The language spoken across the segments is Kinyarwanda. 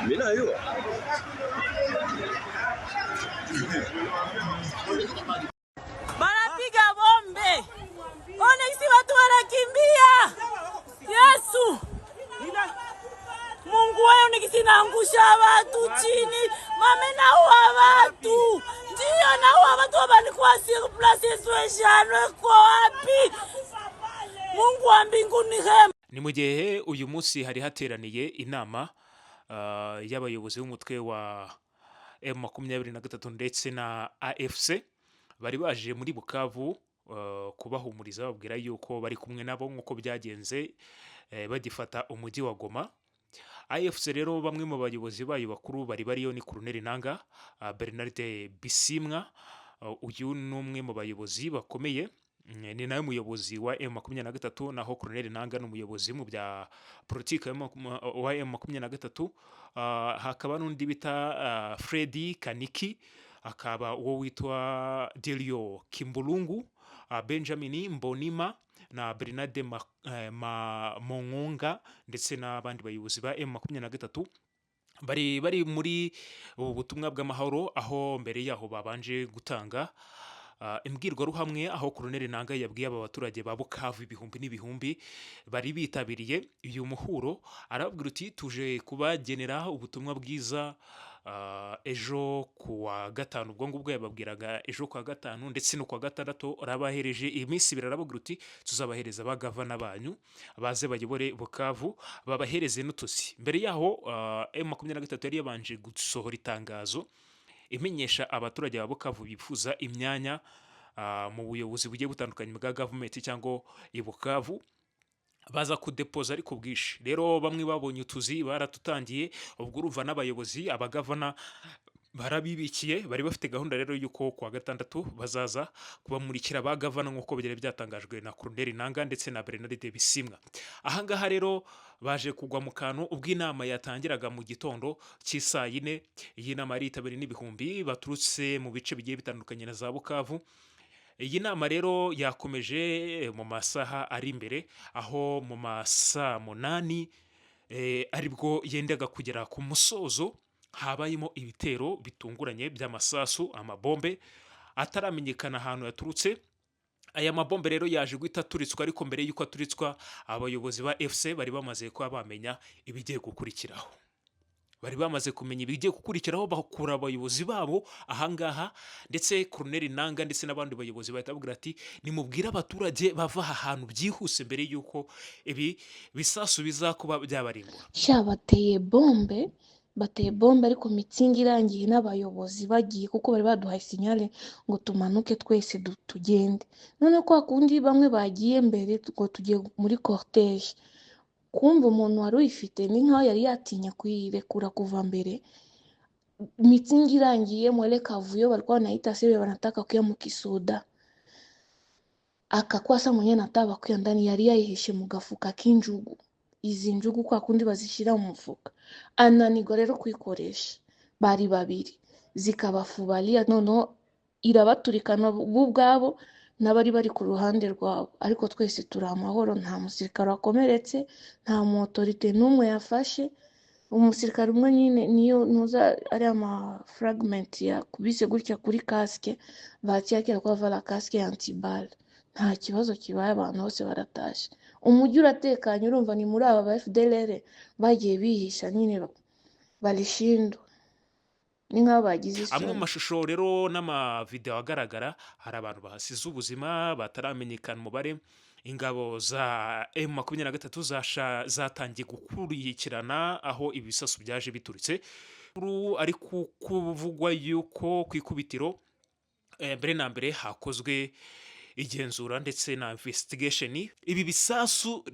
Mimi najua banapiga bombe, ona isi watu wanakimbia. Yesu Mungu wewe nikisinaangusha watu chini, mame naua watu, ndio naua watu wabanikuwa sur place situation kwa wapi? Mungu wa mbinguni hema. Ni mu gihe uyu munsi hari hateraniye inama y'abayobozi b'umutwe wa M23 ndetse na AFC bari baje muri Bukavu kubahumuriza babwira yuko bari kumwe nabo nk'uko byagenze bagifata umujyi wa Goma. AFC rero bamwe mu bayobozi bayo bakuru bariyo ni Colonel Nanga Bernard Bisimwa, uyu ni umwe mu bayobozi bakomeye, ni nawe muyobozi wa M23, naho Colonel Nanga n'umuyobozi mu bya politike wa M23. Hakaba n'undi bita Freddy Kaniki, akaba uwo witwa Delio Kimbulungu, Benjamin Mbonima na Bernard Mongonga ndetse n'abandi bayobozi ba M23 bari muri ubu butumwa bw'amahoro, aho mbere yaho babanje gutanga imbwirwaruhamwe, aho Colonel Nanga yabwiye aba baturage ba Bukavu ibihumbi n'ibihumbi bari bitabiriye uyu muhuro, arababwira uti tuje kubagenera ubutumwa bwiza ejo kuwa gatanu. Ubwo ngubwo yababwiraga ejo kuwa gatanu ndetse no kuwa gatandatu arabahereje iminsi ibiri, arababwira uti tuzabahereza abagavana banyu baze bayobore Bukavu, babahereze n'utuzi. Mbere yaho M23 yari yabanje gusohora itangazo imenyesha abaturage ba Bukavu bifuza imyanya mu buyobozi bugiye butandukanye bwa government cyangwa i Bukavu baza kudepoza ariko bwishi. Rero bamwe babonye utuzi baratutangiye, ubwo urumva n'abayobozi abagavana barabibikiye, bari bafite gahunda rero yuko kuwa gatandatu bazaza kubamurikira abagavana nk'uko byari byatangajwe na Colonel Nanga ndetse na Bernard Bisimwa. Ahangaha rero baje kugwa mu kantu ubwo inama yatangiraga mu gitondo cy'isaa 4. Iyi nama yari yitabiriwe n'ibihumbi baturutse mu bice bigiye bitandukanye na za Bukavu. Iyi nama rero yakomeje mu masaha ari imbere, aho mu masaa 8 aribwo yendaga kugera ku musozo habayemo ibitero bitunguranye by'amasasu, amabombe ataramenyekana ahantu yaturutse. Aya mabombe rero yaje guhita turitswa, ariko mbere yuko aturitswa abayobozi ba FC bari bamaze kuba bamenya ibigiye gukurikiraho. Bari bamaze kumenya ibigiye gukurikiraho, bakura abayobozi babo ahangaha, ndetse Colonel Nanga ndetse n'abandi bayobozi bahita bavuga ati nimubwire abaturage bava ahantu byihuse mbere yuko ibi bisasu bizakuba byabarimbura. Bateye bombe ariko mitsingi irangiye n'abayobozi bagiye, kuko bari baduhaye sinyale ngo tumanuke twese tugende. None kwa kundi bamwe bagiye mbere ngo tugiye muri cortege, kumva umuntu wari uyifite ni nkaho yari yatinya kuyirekura kuva mbere. Mitsingi irangiye mwele kavuyo walikuwa wanaita sebe wanataka kuya mukisoda, akakwasa mwenye nataba kuya ndani, yari yayihishe mu gafuka k'injugu. Izi njugu kwa kundi bazishira mu mufuka, ananirwa rero kwikoresha. Bari babiri zikabafubalia, noneho irabaturikana bo ubwabo n'abari bari ku ruhande rwabo, ariko twese turi amahoro, nta musirikare wakomeretse, nta mu autorite n'umwe yafashe. Umusirikare umwe nyine niyo nuza ari ama fragment ya kubise gutya kuri casque, bacyakira kwa vala casque antibal. Nta kibazo kibaye, abantu bose baratashe, umujyi uratekanye. Urumva ni muri aba ba FDLR bagiye bihisha nyine barishindwa, ni nk'aho bagize isoni. Amwe mu mashusho rero n'amavideo agaragara, hari abantu bahasize ubuzima bataramenyekana umubare. Ingabo za M23 zatangiye gukurikirana aho ibisasu byaje bituritse, ari kuvugwa yuko ku ikubitiro mbere na mbere hakozwe igenzura ndetse na investigation. Ibi bisasu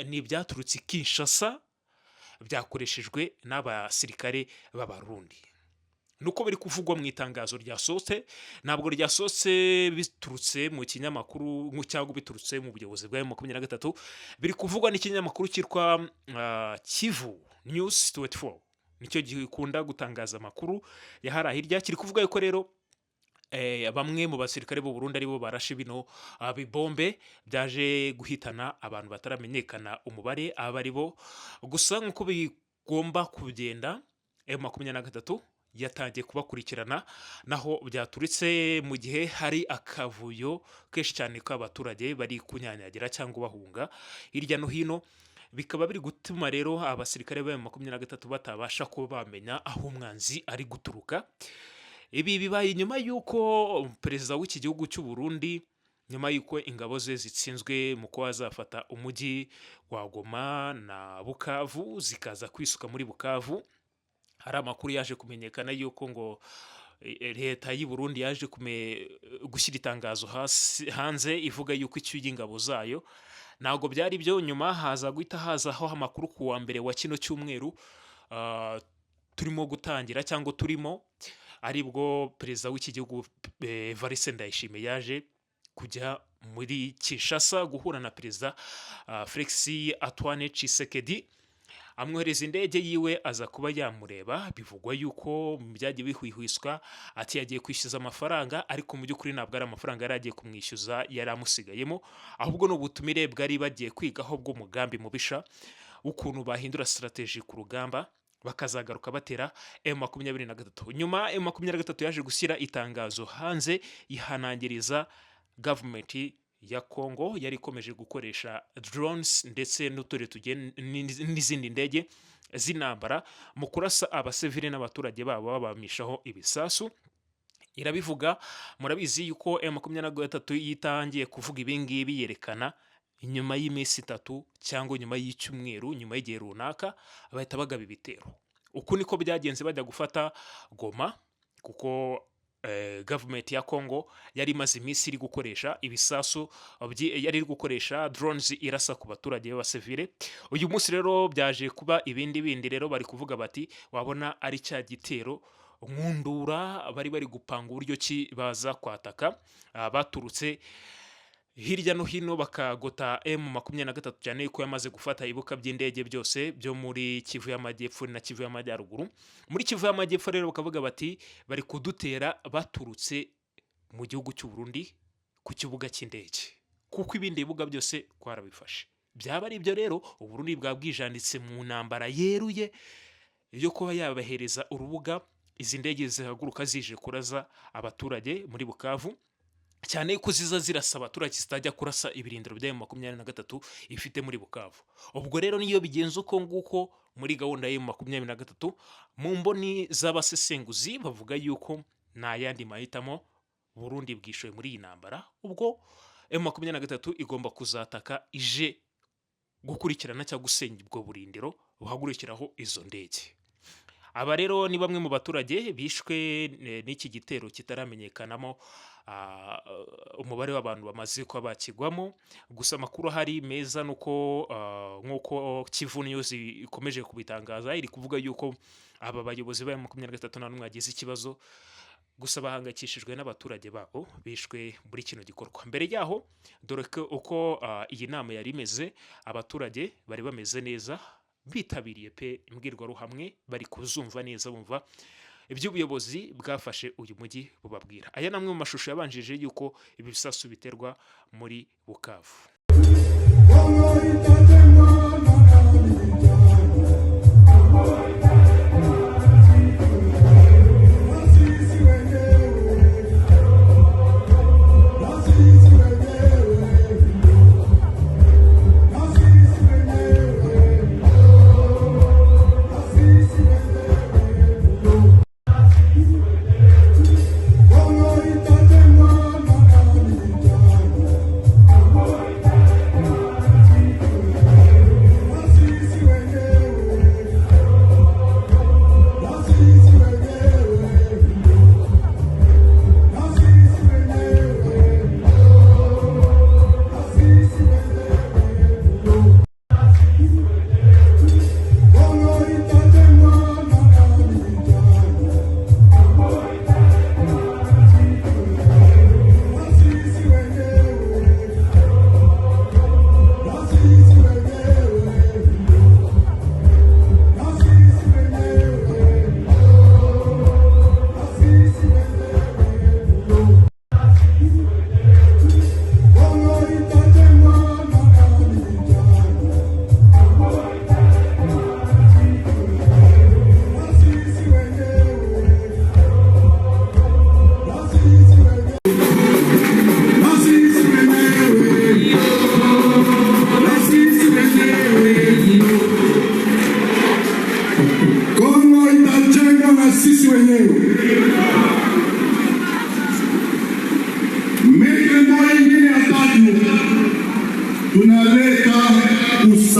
n'ibyaturutse Kinshasa, byakoreshejwe n'abasirikare b'abarundi. nuko biri kuvugwa mu itangazo ryasohotse, ntabwo ryasohotse biturutse mu kinyamakuru cyangwa biturutse mu buyobozi bwa M23, biri kuvugwa n'ikinyamakuru cyitwa Kivu News 24, nicyo gikunda gutangaza amakuru yahara hirya. Kiri kuvuga yuko rero bamwe mu basirikare b'u Burundi aribo barashe bino bibombe byaje guhitana abantu bataramenyekana umubare aba aribo. Gusa nk'uko bigomba kugenda, M23 yatangiye kubakurikirana naho byaturitse mu gihe hari akavuyo kenshi cyane k'abaturage bari kunyanyagira cyangwa bahunga hirya no hino, bikaba biri gutuma rero abasirikare ba M23 batabasha kuba bamenya aho umwanzi ari guturuka. Ibi bibaye nyuma y'uko perezida w'iki gihugu cy'u Burundi, nyuma y'uko ingabo ze zitsinzwe mu kuba zafata umujyi wa Goma na Bukavu zikaza kwisuka muri Bukavu, hari amakuru yaje kumenyekana y'uko ngo leta y'u Burundi yaje gushyira itangazo hanze ivuga y'uko icyuye ingabo zayo. Ntabwo byari byo, nyuma haza guhita hazaho amakuru ku wa mbere wa kino cyumweru turimo gutangira cyangwa turimo, aribwo perezida w'iki gihugu Evariste Ndayishimiye yaje kujya muri Kinshasa guhura na perezida Felix Antoine Tshisekedi, amwohereza indege yiwe aza kuba yamureba. Bivugwa yuko byagiye bihwihwiswa ati yagiye kwishyuza amafaranga, ariko mu by'ukuri ntabwo ari amafaranga yari agiye kumwishyuza yari amusigayemo, ahubwo n'ubutumire bwari bagiye kwigaho bw'umugambi mubisha w'ukuntu bahindura strategy ku rugamba bakazagaruka batera M23. Nyuma M23 yaje gushyira itangazo hanze ihanangiriza government ya Congo yari ikomeje gukoresha drones ndetse n'izindi ndege z'intambara mu kurasa abasivile n'abaturage babo babamishaho ibisasu. Irabivuga, murabizi yuko M23 yitangiye kuvuga ibingibi yerekana inyuma y'iminsi 3 cyangwa nyuma y'icyumweru, nyuma y'igihe runaka bahita bagaba ibitero. Uku niko byagenze bajya gufata Goma, kuko government ya Congo yari imaze iminsi iri gukoresha ibisasu, yari iri gukoresha drones irasa ku baturage b'abasivile. Uyu munsi rero byaje kuba ibindi rero bari kuvuga bati wabona ari cya gitero nkundura bari gupanga uburyo ki baza kwataka baturutse hirya no hino bakagota M23 cyane yuko yamaze gufata ibuka by'indege byose byo muri Kivu y'Amajyepfo na Kivu y'Amajyaruguru. Muri Kivu y'Amajyepfo rero bakavuga bati bari kudutera baturutse mu gihugu cy'u Burundi ku kibuga cy'indege, kuko ibindi bibuga byose kwarabifashe. Byaba ari byo rero u Burundi bwabwijanditse mu ntambara yeruye yo kuba yabahereza urubuga izi ndege zihaguruka zije kuraza abaturage muri Bukavu, cyane yuko ziza zirasa abaturage zitajya kurasa ibirindiro bya M23 ifite muri Bukavu. Ubwo rero niyo bigenze uko nguko muri gahunda ya M23, mu mboni z'abasesenguzi bavuga yuko nta yandi mahitamo Burundi bwishoye muri iyi ntambara, ubwo M23 igomba kuzataka ije gukurikirana cyangwa gusenya ubwo burindiro buhagurukiraho izo ndege. Aba rero ni bamwe mu baturage bishwe n'iki gitero kitaramenyekanamo umubare w'abantu bamaze kuba bakigwamo. Gusa amakuru hari meza nuko nk'uko Kivu News ikomeje kubitangaza, iri kuvuga yuko aba bayobozi ba M23 nta n'umwe yagize ikibazo, gusa bahangayikishijwe n'abaturage babo bishwe muri kino gikorwa. Mbere yaho, dore ko uko iyi nama yari imeze, abaturage bari bameze neza, bitabiriye pe imbwirwaruhamwe, bari kuzumva neza, bumva iby'ubuyobozi bwafashe uyu mujyi bubabwira. Aya namwe mu mashusho yabanjije yuko ibi bisasu biterwa muri Bukavu.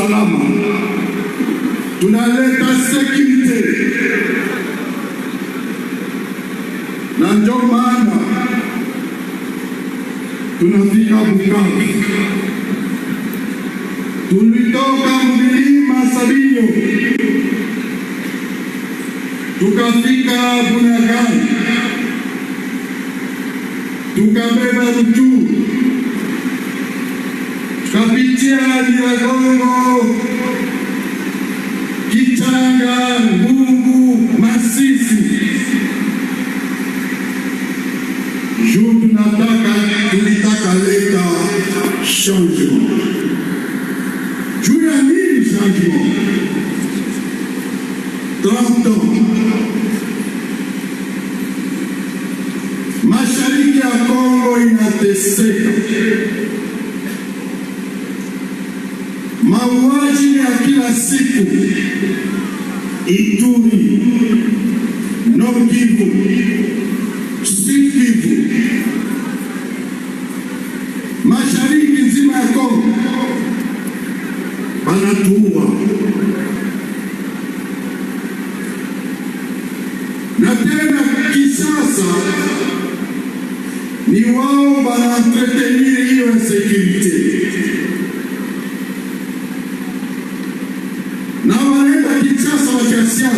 usalama, tunaleta security, na ndio maana tunafika Bukavu. Tulitoka mlima Sabinyo tukafika Bunagana, tukabeba Ruchuru, tukapitia Nyiragongo, Kitanga, Mbungu, Masisi. Tulitaka leta changement. Juu ya nini changement? 30 ans. Mashariki ya Kongo inateseka. Mauaji ya kila siku. Ituri, Nord Kivu, Sud Kivu, mashariki nzima ya Kongo wanatuua. Na tena kisasa ni wao wanaentretenir hiyo insécurité. Na wanaenda Kinshasa wa siasa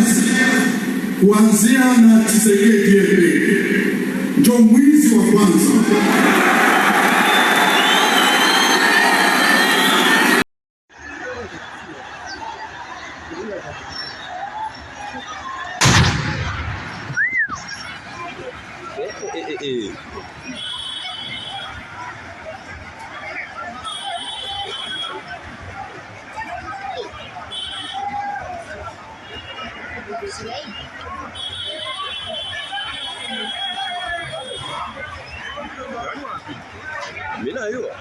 kuanzia na Tshisekedi ndio mwizi wa kwanza. Mimi najua.